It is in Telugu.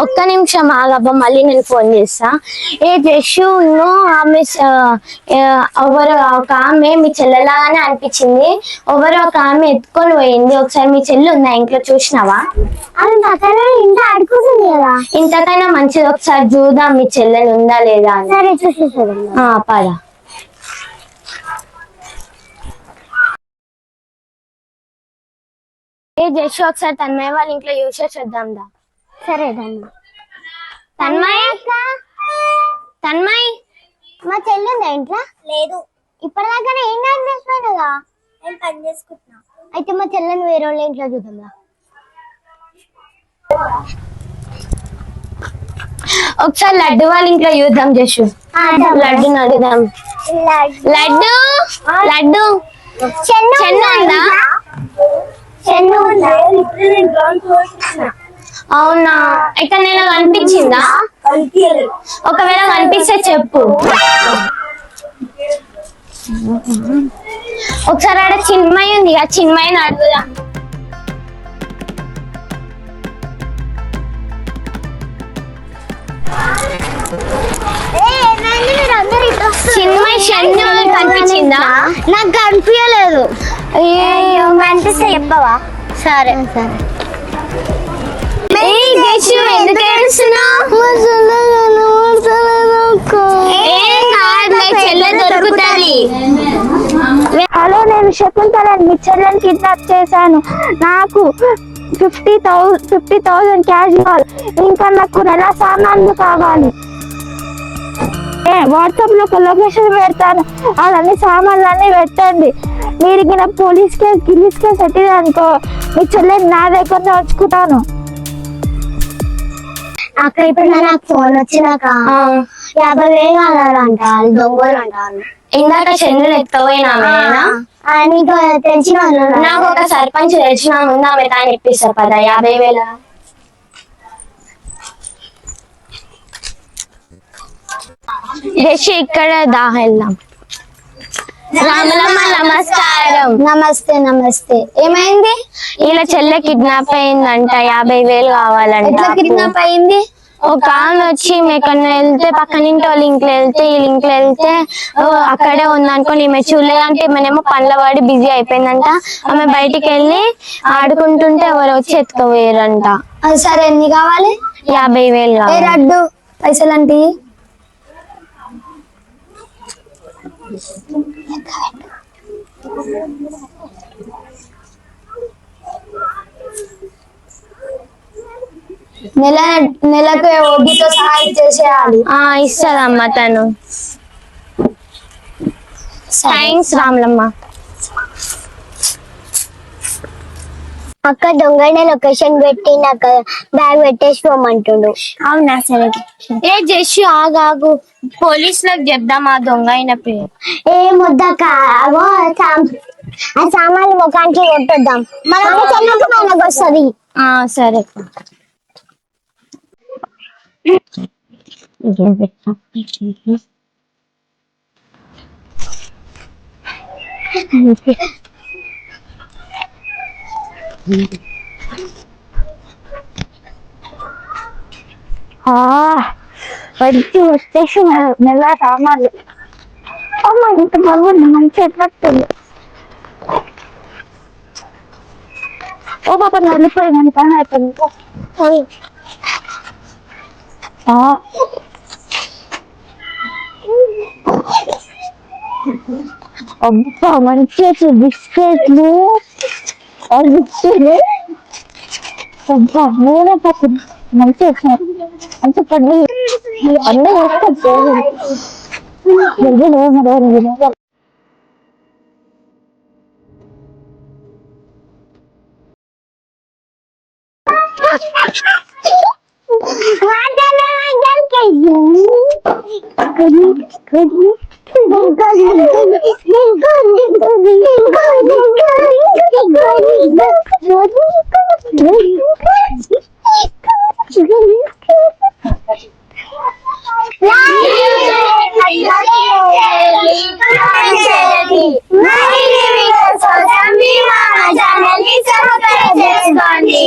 ఒక్క నిమిషం ఆగబ్బా, మళ్ళీ నేను ఫోన్ చేస్తా. ఏ జస్సు ఆమె ఎవరు ఒక ఆమె మీ చెల్లెలాగానే అనిపించింది, ఎవరో ఒక ఆమె ఎత్తుకొని పోయింది. ఒకసారి మీ చెల్లి ఉందా ఇంట్లో, చూసినావా? ఇంతకైనా మంచిది, ఒకసారి చూద్దాం మీ చెల్లెలు ఉందా లేదా. సరే చూసేసా పద. ఏ జస్సు ఒకసారి తన్మయ్య వాళ్ళ ఇంట్లో చూసేద్దాం దా. సరే తన్మయ్ తన్మయ్ మా చెల్లి ఉందా ఇంట్లో? లేదు. ఇప్పటిదాకా ఏం చేస్తున్నావు కదా? నేను పని చేసుకుంటున్నా. అయితే మా చెల్లెని వేరే వాళ్ళ ఇంట్లో చూద్దాం. ఒకసారి లడ్డు వాళ్ళ ఇంట్లో చూద్దాం జస్సు. లడ్డుని అడుగుదాం. లడ్డు లడ్డు చెన్ను ఉందా? చెన్ను అవునా? ఇక్కడ నేను కనిపించిందా? ఒకవేళ కనిపిస్తే చెప్పు. ఒకసారి ఆడ చిన్మయి ఉంది, ఆ చిన్మయిని అడుగుదా. చిన్మయి షన్ను కనిపించిందా? నాకు కనిపించలేదు. కనిపిస్తే చెప్పవా? సరే సరే. హలో, నేను శకుంతలని మీ చెల్లెని కిడ్నాప్ చేశాను. నాకు 50,000 క్యాష్ కావాలి. ఇంకా నాకు నెల సామాన్లు కావాలి. వాట్సాప్ లో ఒక లొకేషన్ పెడతాను, అవన్నీ సామాన్లన్నీ పెట్టండి. మీరు గిన పోలీస్ కేసు పెట్టిందనుకో, మీ చెల్లెని నా దగ్గర ఉంచుకుంటాను. అక్క ఇప్పుడు నాకు ఫోన్ వచ్చినాక 50,000 కావాలంట, దొంగలు అంటారు. ఇందాక చెన్నులు ఎత్తుకపోయినా నీకు తెలిసిన నాకు ఒక సర్పంచ్ తెలిసిన ముందు ఆమె తాను ఇప్పిస్తా పదా 50,000. ఇక్కడ దాహెళ్దాం. రాములమ్మ నమస్కారం. నమస్తే నమస్తే. ఏమైంది? ఇలా చెల్లె కిడ్నాప్ అయిందంట, 50,000 కావాలంట. కిడ్నాప్ అయింది? ఒక ఆమె వచ్చి ఎక్కడన్నా వెళ్తే పక్కనింటి వాళ్ళ ఇంట్లో వెళ్తే ఈ ఇంట్లో వెళ్తే అక్కడే ఉందనుకోని ఈమె చూడలేదంటే ఈమెనేమో పనుల వాడి బిజీ అయిపోయిందంట. ఆమె బయటికి వెళ్ళి ఆడుకుంటుంటే ఎవరు వచ్చి ఎత్తుకుపోయారంట. సరే, ఎన్ని కావాలి? 50,000 కావాలి. రడ్డు పైసలంటే నెలకు వడ్డీతో సహా ఇచ్చేసేయాలి. ఇస్తుందమ్మా తను. థ్యాంక్స్ రాములమ్మ. అక్క దొంగనే లొకేషన్ పెట్టి నాకు బ్యాగ్ పెట్టేసుకోమంటుండు. అవునా? సరే. ఏ జస్సు ఆగాగు, పోలీసులకు చెప్దాం ఆ దొంగ అయిన పేరు. ఏ ముద్దక ఆ సామాన్లు ముఖానికి కొట్టొద్దాం, మనకు వస్తుంది. సరే. వచ్చి వచ్చేసి నెల సామాన్లు. అమ్మ, ఇంత బాగుంది, మంచి ఎట్లొస్తుంది. ఓ పాప వెళ్ళిపోయింది, పని అయిపోయింది. అబ్బా మంచి బిస్కెట్లు అబ్బా నూనె పప్పు మంచిగా మంచి పండు అన్నీ వేసుకోవచ్చు. చేసుకోండి.